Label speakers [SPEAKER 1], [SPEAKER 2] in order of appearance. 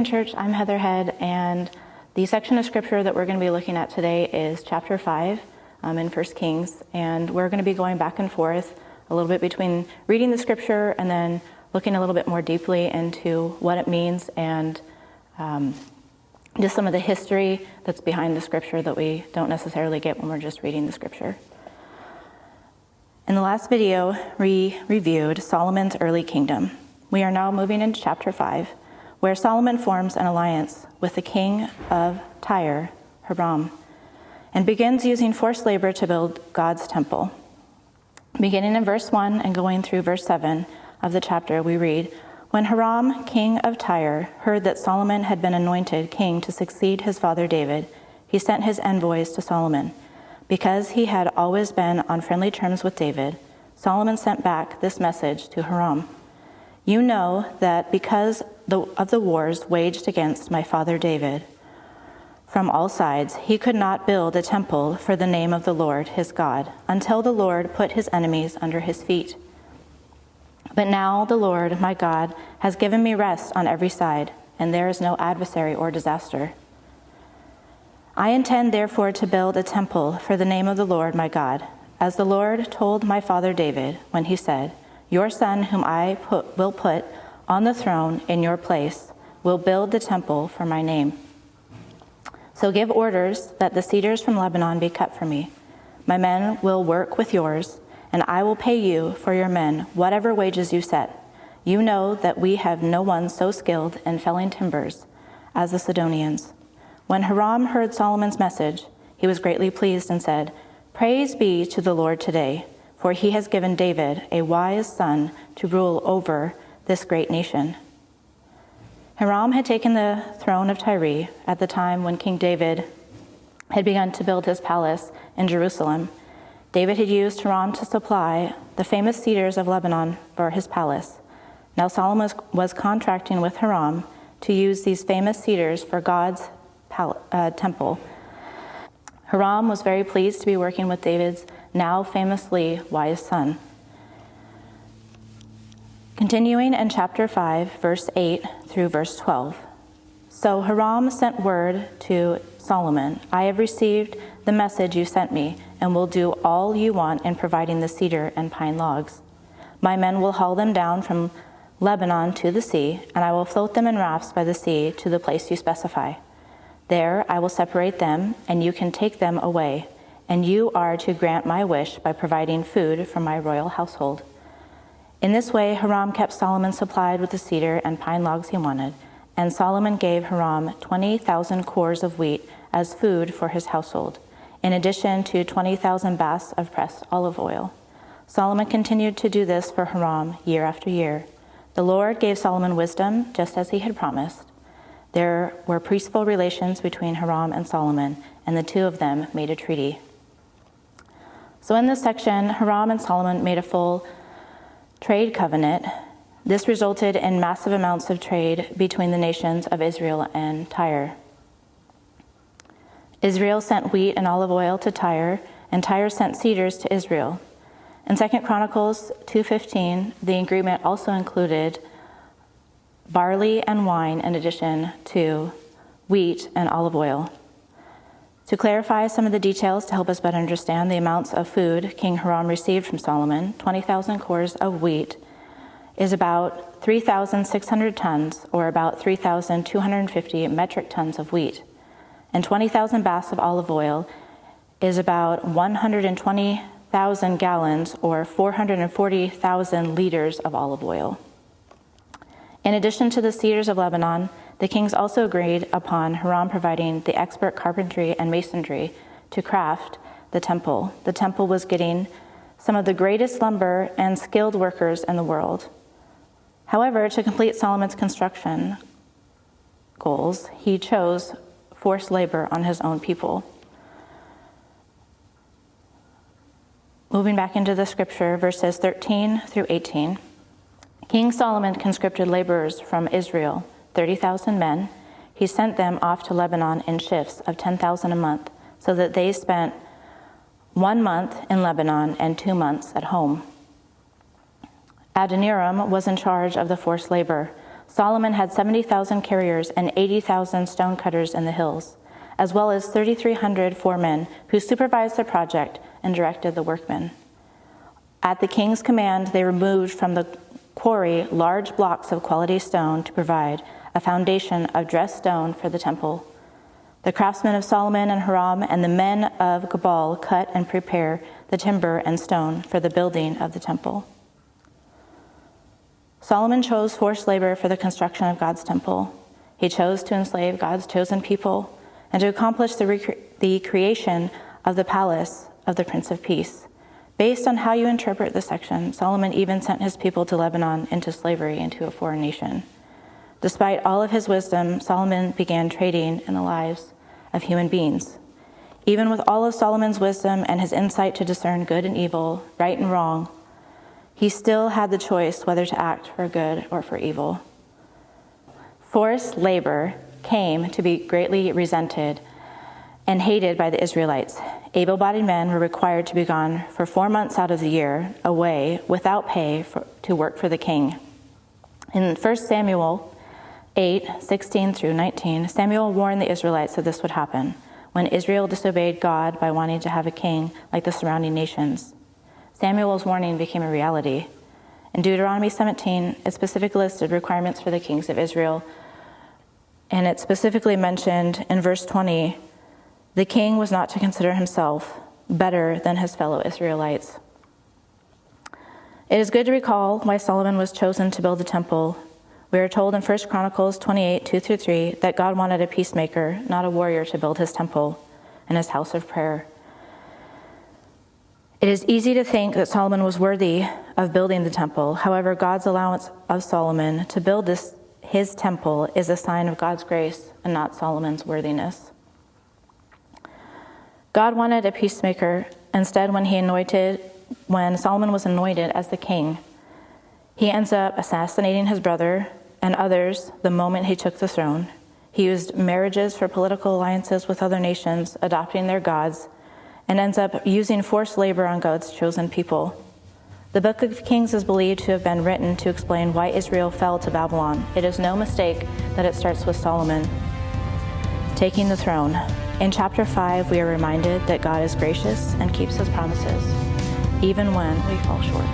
[SPEAKER 1] Beacon Church. I'm Heather Head, and the section of scripture that we're going to be looking at today is chapter 5 in 1 Kings, and we're going to be going back and forth a little bit between reading the scripture and then looking a little bit more deeply into what it means and just some of the history that's behind the scripture that we don't necessarily get when we're just reading the scripture. In the last video, we reviewed Solomon's early kingdom. We are now moving into chapter 5, where Solomon forms an alliance with the king of Tyre, Hiram, and begins using forced labor to build God's temple. Beginning in verse 1 and going through verse 7 of the chapter, we read, "When Hiram, king of Tyre, heard that Solomon had been anointed king to succeed his father David, he sent his envoys to Solomon. Because he had always been on friendly terms with David, Solomon sent back this message to Hiram. You know that because of the wars waged against my father David, from all sides, he could not build a temple for the name of the Lord his God, until the Lord put his enemies under his feet. But now the Lord, my God, has given me rest on every side, and there is no adversary or disaster. I intend therefore to build a temple for the name of the Lord my God, as the Lord told my father David when he said, your son whom I will put on the throne in your place will build the temple for my name. So give orders that the cedars from Lebanon be cut for me. My men will work with yours, and I will pay you for your men whatever wages you set. You know that we have no one so skilled in felling timbers as the Sidonians." When Hiram heard Solomon's message, he was greatly pleased and said, "Praise be to the Lord today, for he has given David a wise son to rule over this great nation." Hiram had taken the throne of Tyre at the time when King David had begun to build his palace in Jerusalem. David had used Hiram to supply the famous cedars of Lebanon for his palace. Now Solomon was contracting with Hiram to use these famous cedars for God's temple. Hiram was very pleased to be working with David's now famously wise son. Continuing in chapter 5, verse 8 through verse 12. So Hiram sent word to Solomon, I have received the message you sent me, and will do all you want in providing the cedar and pine logs. My men will haul them down from Lebanon to the sea, and I will float them in rafts by the sea to the place you specify. There I will separate them, and you can take them away, and you are to grant my wish by providing food for my royal household. In this way, Hiram kept Solomon supplied with the cedar and pine logs he wanted, and Solomon gave Hiram 20,000 cores of wheat as food for his household, in addition to 20,000 baths of pressed olive oil. Solomon continued to do this for Hiram year after year. The Lord gave Solomon wisdom, just as he had promised. There were peaceful relations between Hiram and Solomon, and the two of them made a treaty. So in this section, Hiram and Solomon made a full trade covenant. This resulted in massive amounts of trade between the nations of Israel and Tyre. Israel sent wheat and olive oil to Tyre, and Tyre sent cedars to Israel. In 2 Chronicles 2:15, the agreement also included barley and wine in addition to wheat and olive oil. To clarify some of the details to help us better understand the amounts of food King Hiram received from Solomon, 20,000 cores of wheat is about 3,600 tons, or about 3,250 metric tons of wheat. And 20,000 baths of olive oil is about 120,000 gallons, or 440,000 liters of olive oil. In addition to the cedars of Lebanon, the kings also agreed upon Hiram providing the expert carpentry and masonry to craft the temple. The temple was getting some of the greatest lumber and skilled workers in the world. However, to complete Solomon's construction goals, he chose forced labor on his own people. Moving back into the scripture, verses 13 through 18. King Solomon conscripted laborers from Israel, 30,000 men. He sent them off to Lebanon in shifts of 10,000 a month, so that they spent 1 month in Lebanon and 2 months at home. Adoniram was in charge of the forced labor. Solomon had 70,000 carriers and 80,000 stonecutters in the hills, as well as 3,300 foremen who supervised the project and directed the workmen. At the king's command, they removed from the quarry large blocks of quality stone to provide a foundation of dressed stone for the temple. The craftsmen of Solomon and Hiram and the men of Gebal cut and prepare the timber and stone for the building of the temple. Solomon chose forced labor for the construction of God's temple. He chose to enslave God's chosen people and to accomplish the creation of the palace of the Prince of Peace. Based on how you interpret this section, Solomon even sent his people to Lebanon into slavery into a foreign nation. Despite all of his wisdom, Solomon began trading in the lives of human beings. Even with all of Solomon's wisdom and his insight to discern good and evil, right and wrong, he still had the choice whether to act for good or for evil. Forced labor came to be greatly resented and hated by the Israelites. Able-bodied men were required to be gone for 4 months out of the year, away, without pay, to work for the king. In 1 Samuel 8:16 through 19, Samuel warned the Israelites that this would happen when Israel disobeyed God by wanting to have a king like the surrounding nations. Samuel's warning became a reality. In Deuteronomy 17, it specifically listed requirements for the kings of Israel, and it specifically mentioned in verse 20, the king was not to consider himself better than his fellow Israelites. It is good to recall why Solomon was chosen to build the temple. We are told in 1 Chronicles 28, 2-3, that God wanted a peacemaker, not a warrior, to build his temple and his house of prayer. It is easy to think that Solomon was worthy of building the temple. However, God's allowance of Solomon to build his temple is a sign of God's grace and not Solomon's worthiness. God wanted a peacemaker. Instead, when Solomon was anointed as the king, he ends up assassinating his brother and others the moment he took the throne. He used marriages for political alliances with other nations, adopting their gods, and ends up using forced labor on God's chosen people. The book of Kings is believed to have been written to explain why Israel fell to Babylon. It is no mistake that it starts with Solomon taking the throne. In chapter 5, we are reminded that God is gracious and keeps his promises, even when we fall short.